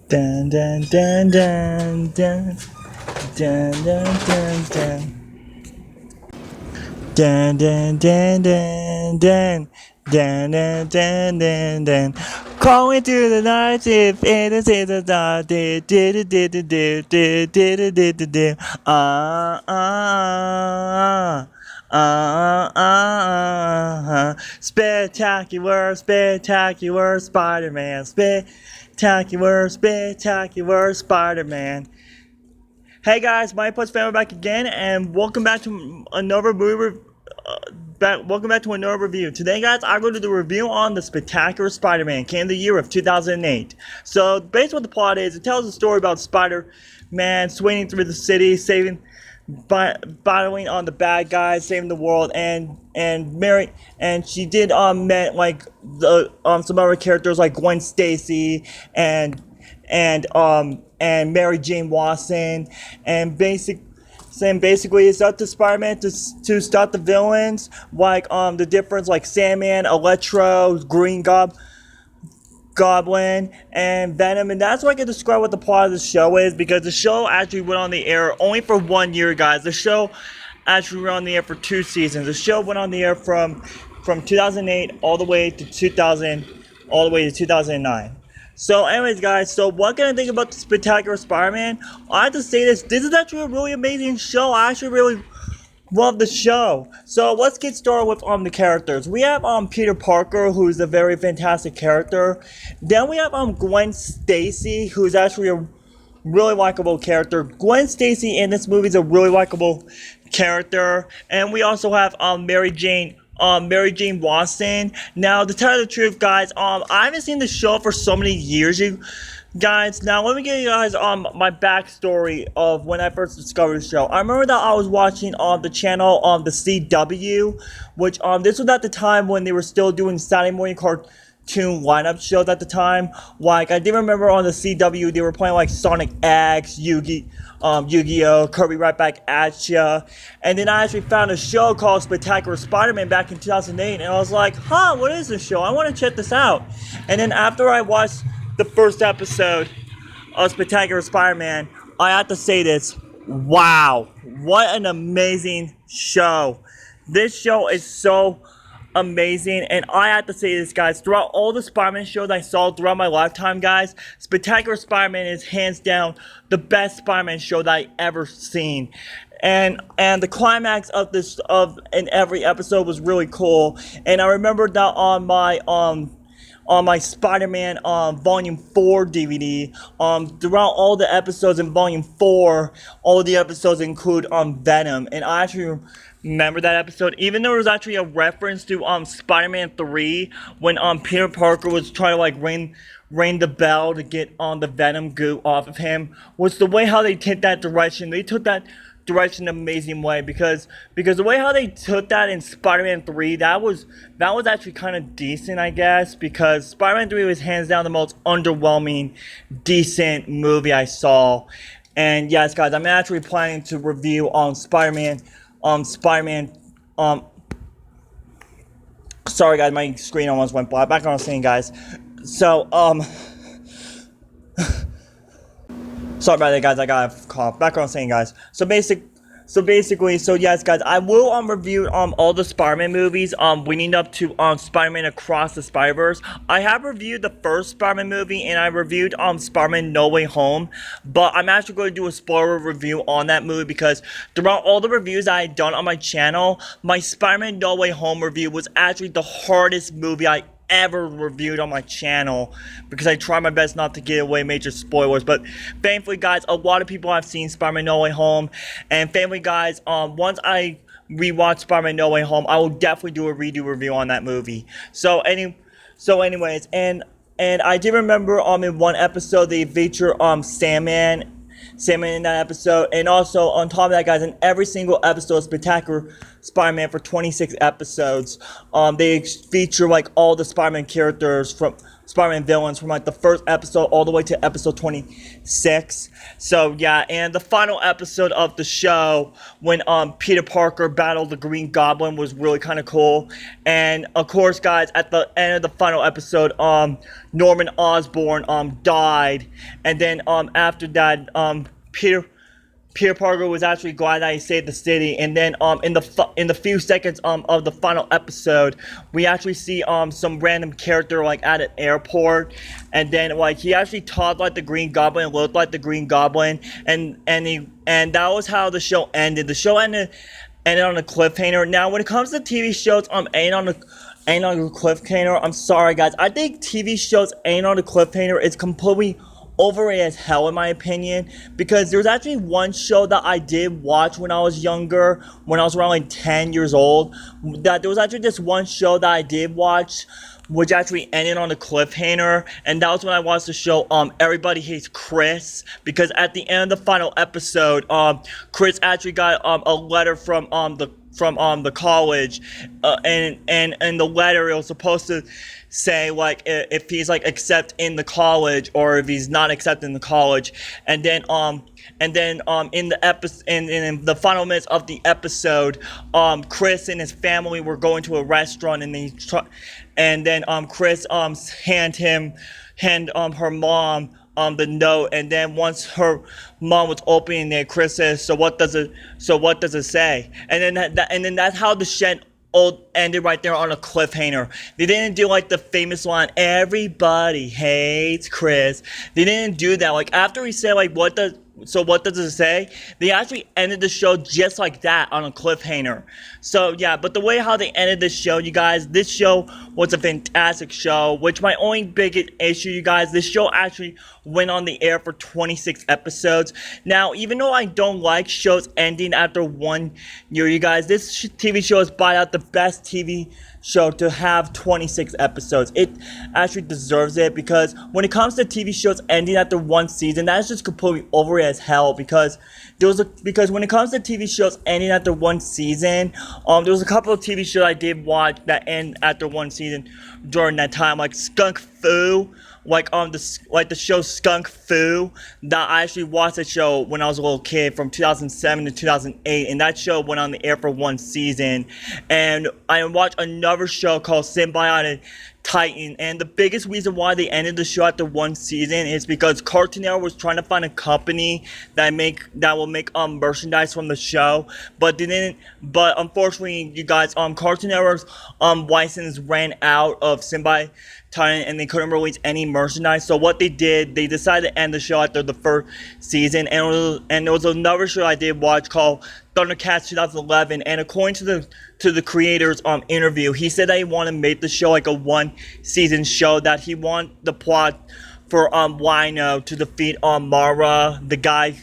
Dun dun dun dun dun dun dun dun dun dun dun dun dun dun dun dun dun dun dun. Calling to the night if it is the dark. Do do do do do do do do do do. Ah. Spectacular, spectacular Spider-Man. Spectacular, spectacular Spider-Man. Hey guys, my Plus family back again, and welcome back to another movie. Welcome back to another review. Today, guys, I'm going to do a review on the Spectacular Spider-Man. Came in the year of 2008. So, basically, what the plot is, it tells a story about Spider-Man swinging through the city, battling on the bad guys, saving the world, and Mary, and she did met like the some other characters like Gwen Stacy and Mary Jane Watson, and basically it's up to Spider-Man to stop the villains like the difference like Sandman, Electro, Goblin, and Venom, and that's why I can describe what the plot of the show is, because the show actually went on the air only for 1 year, guys. The show actually went on the air for 2 seasons. The show went on the air from 2008 all the way to 2009. So, anyways, guys, so what can I think about the Spectacular Spider-Man? I have to say this is actually a really amazing show. I actually really love the show. So let's get started with the characters. We have Peter Parker, who's a very fantastic character. Then we have Gwen Stacy, who's actually a really likable character. Gwen Stacy in this movie is a really likable character. And we also have Mary Jane Watson. Now, to tell you the truth, guys, I haven't seen the show for so many years, you guys. Now, let me give you guys my backstory of when I first discovered the show. I remember that I was watching the channel the CW, which this was at the time when they were still doing Saturday morning cartoon lineup shows at the time. Like, I did remember on the CW they were playing like Sonic X, Yu-Gi-Oh, Kirby Right Back at Ya. And then I actually found a show called Spectacular Spider-Man back in 2008, and I was like, what is this show? I want to check this out. And then after I watched the first episode of Spectacular Spider-Man, I have to say this: wow, what an amazing show. This show is so amazing, and I have to say this, guys, throughout all the Spider-Man shows I saw throughout my lifetime, guys, Spectacular Spider-Man is hands down the best Spider-Man show that I ever seen. And the climax of in every episode was really cool. And I remember that on my Spider-Man Volume 4 DVD, throughout all the episodes in Volume 4, all of the episodes include Venom, and I actually remember that episode, even though it was actually a reference to Spider-Man 3, when Peter Parker was trying to like ring the bell to get the Venom goo off of him. Was the way how they took that direction. They took that direction an amazing way, because the way how they took that in Spider-Man 3, that was actually kind of decent, I guess, because Spider-Man 3 was hands down the most underwhelming decent movie I saw. And yes, guys, I'm actually planning to review on Spider-Man sorry guys, my screen almost went black. Back on what I was saying, guys. So sorry about that, guys. I got a cough. Back on what I was saying, guys. So basically, yes, guys, I will review all the Spider-Man movies leading up to Spider-Man Across the Spider-Verse. I have reviewed the first Spider-Man movie, and I reviewed Spider-Man No Way Home, but I'm actually going to do a spoiler review on that movie, because throughout all the reviews I had done on my channel, my Spider-Man No Way Home review was actually the hardest movie I ever reviewed on my channel, because I try my best not to give away major spoilers. But thankfully, guys, a lot of people have seen Spider-Man No Way Home, and thankfully, guys, once I rewatch Spider-Man No Way Home, I will definitely do a redo review on that movie. Anyways, and I did remember in one episode they feature Sandman in that episode, and also on top of that, guys, in every single episode of Spectacular Spider-Man for 26 episodes, they feature like all the Spider-Man characters Spider-Man villains from like the first episode all the way to episode 26. So yeah, and the final episode of the show when Peter Parker battled the Green Goblin was really kind of cool. And of course, guys, at the end of the final episode, Norman Osborn died, and then after that, Peter Parker was actually glad that he saved the city, and then in the few seconds of the final episode, we actually see some random character like at an airport, and then like he actually talked like the Green Goblin, looked like the Green Goblin, and that was how the show ended. The show ended on a cliffhanger. Now, when it comes to TV shows, ain't on a cliffhanger. I'm sorry, guys. I think TV shows ain't on a cliffhanger. It's completely overrated as hell in my opinion, because there's actually one show that I did watch when I was younger, when I was around like 10 years old, that there was actually this one show that I did watch which actually ended on a cliffhanger, and that was when I watched the show Everybody Hates Chris, because at the end of the final episode, Chris actually got a letter from the college, and the letter, it was supposed to say like if he's like accepted in the college or if he's not accepted in the college, and then in the episode, in the final minutes of the episode, Chris and his family were going to a restaurant, and then Chris hand her mom the note, and then once her mom was opening it, Chris says, so what does it say? And then that's how the show ended right there on a cliffhanger. They didn't do like the famous line, everybody hates Chris. They didn't do that. Like after he said like what does it say? They actually ended the show just like that on a cliffhanger. So yeah, but the way how they ended this show, you guys, this show was a fantastic show, which my only biggest issue, you guys, this show actually went on the air for 26 episodes. Now, even though I don't like shows ending after 1 year, you guys, this TV show is by out the best TV show to have 26 episodes. It actually deserves it, because when it comes to TV shows ending after one season, that's just completely over as hell, because when it comes to TV shows ending after one season, there was a couple of TV shows I did watch that end after one season during that time, like Skunk Fu, like the show Skunk Fu, that I actually watched the show when I was a little kid from 2007 to 2008, and that show went on the air for one season. And I watched another show called Symbiotic Titan, and the biggest reason why they ended the show after one season is because Cartoon Network was trying to find a company that will make merchandise from the show, but unfortunately, you guys, Cartoon Network's license ran out of Symbiotic Titan, and they couldn't release any merchandise. So what they did, they decided to end the show after the first season. And there was another show I did watch called Thundercats 2011, and according to the creator's interview, he said that he wanted to make the show like a one season show, that he wanted the plot for Rhino to defeat Mara, the guy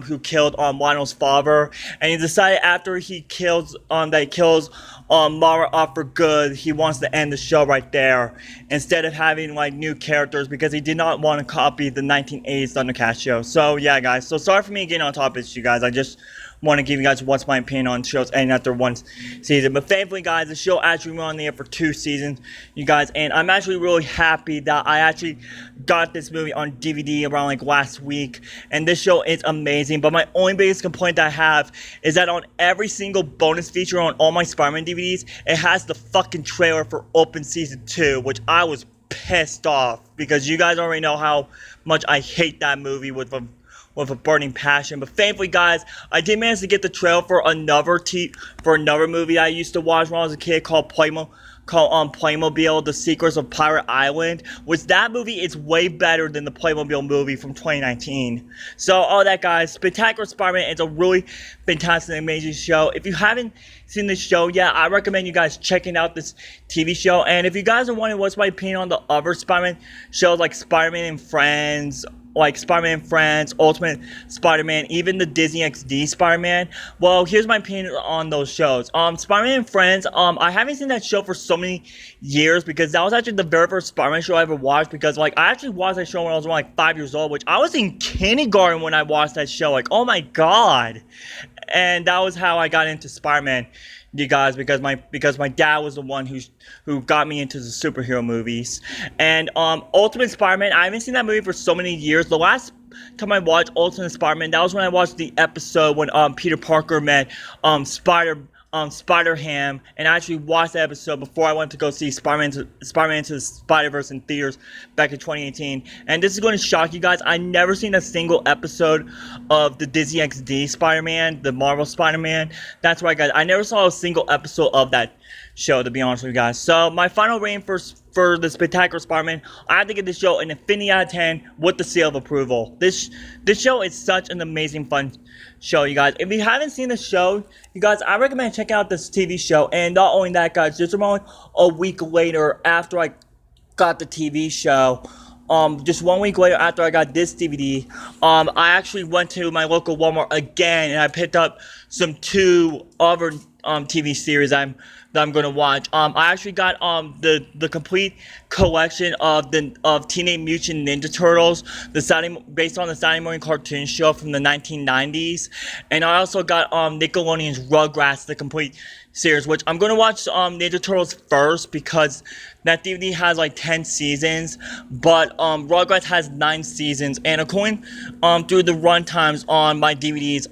who killed Lionel's father. And he decided after he kills Mara off for good, he wants to end the show right there instead of having like new characters, because he did not want to copy the 1980s Thundercats show. So yeah, guys, so sorry for me getting on top of this, you guys. I just want to give you guys what's my opinion on shows ending after one season. But thankfully, guys, the show actually went on the air for 2 seasons, you guys, and I'm actually really happy that I actually got this movie on DVD around like last week, and this show is amazing. But my only biggest complaint that I have is that on every single bonus feature on all my Spider-Man DVDs, it has the fucking trailer for Open Season 2, which I was pissed off, because you guys already know how much I hate that movie with a burning passion. But thankfully, guys, I did manage to get the trailer for another movie I used to watch when I was a kid called Playmobil: The Secrets of Pirate Island, which that movie is way better than the Playmobil movie from 2019. So all that, guys, Spectacular Spider-Man is a really fantastic, amazing show. If you haven't seen this show yet, I recommend you guys checking out this TV show. And if you guys are wondering what's my opinion on the other Spider-Man shows like Spider-Man and Friends, Ultimate Spider-Man, even the Disney XD Spider-Man, well, here's my opinion on those shows. Spider-Man and Friends, I haven't seen that show for so many years, because that was actually the very first Spider-Man show I ever watched, because like I actually watched that show when I was around like 5 years old, which I was in kindergarten when I watched that show, like, oh my god. and that was how I got into Spider-Man, you guys, because my dad was the one who got me into the superhero movies. And Ultimate Spider-Man, I haven't seen that movie for so many years. The last time I watched Ultimate Spider-Man, that was when I watched the episode when Peter Parker met Spider-Ham, and I actually watched the episode before I went to go see Spider-Man into the Spider-Verse in theaters back in 2018. And this is going to shock you guys. I never seen a single episode of the Disney XD Spider-Man, the Marvel Spider-Man. That's right, guys. I never saw a single episode of that show, to be honest with you guys. So my final rating for the Spectacular Spider-Man, I have to give this show an infinity out of 10 with the seal of approval. This show is such an amazing fun show, you guys. If you haven't seen the show, you guys, I recommend checking out this TV show. And not only that, guys, just around a week later after I got the TV show, just 1 week later after I got this DVD, I actually went to my local Walmart again and I picked up some 2 other TV series that I'm gonna watch. I actually got the complete collection of Teenage Mutant Ninja Turtles, based on the Saturday morning cartoon show from the 1990s, and I also got Nickelodeon's Rugrats, the complete series, which I'm gonna watch Ninja Turtles first because that DVD has like 10 seasons, but Rugrats has 9 seasons, and according through the runtimes on my DVDs,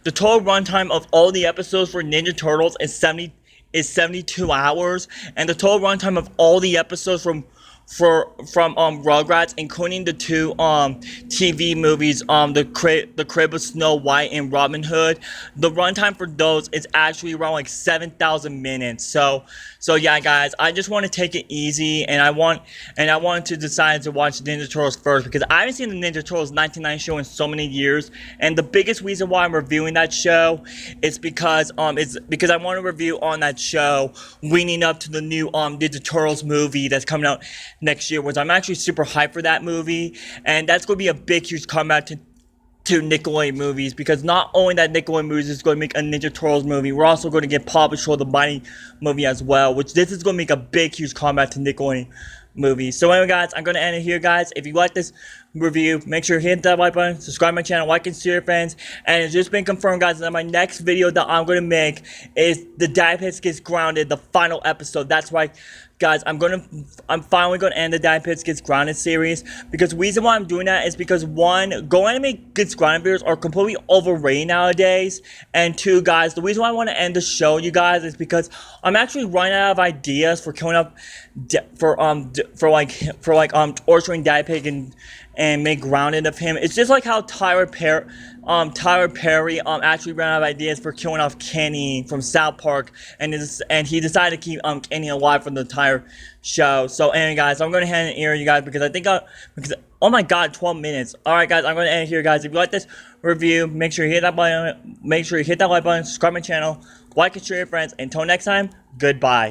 the total runtime of all the episodes for Ninja Turtles is 72 hours, and the total runtime of all the episodes from Rugrats, including the 2 TV movies, the Crib of Snow White and Robin Hood, the runtime for those is actually around like 7,000 minutes. So yeah, guys, I just want to take it easy, and I wanted to decide to watch Ninja Turtles first because I haven't seen the Ninja Turtles 1990 show in so many years, and the biggest reason why I'm reviewing that show is because I want to review on that show leading up to the new Ninja Turtles movie that's coming out next year, which I'm actually super hyped for that movie, and that's going to be a big, huge comeback to Nickelodeon movies, because not only that Nickelodeon movies is going to make a Ninja Turtles movie, we're also going to get Paw Patrol the Mighty movie as well, which this is going to make a big, huge comeback to Nickelodeon movies. So anyway, guys, I'm going to end it here, guys. If you like this review, make sure you hit that like button, subscribe to my channel, like and share your friends, and it's just been confirmed, guys, that my next video that I'm going to make is the Adaptations Gets Grounded, the final episode. That's right, guys, I'm finally going to end the Adaptations Gets Grounded series, because the reason why I'm doing that is because 1, Go Anime Gets Grounded videos are completely overrated nowadays, and 2, guys, the reason why I want to end the show, you guys, is because I'm actually running out of ideas for coming up for torturing Adaptation and make Grounded of him. It's just like how Tyler Perry actually ran out of ideas for killing off Kenny from South Park, and he decided to keep Kenny alive for the entire show. So anyway, guys, I'm gonna hand it here, you guys, because oh my god, 12 minutes. Alright, guys, I'm gonna end it here, guys. If you like this review, make sure you hit that button, make sure you hit that like button, subscribe to my channel, like and share your friends. Until next time, goodbye.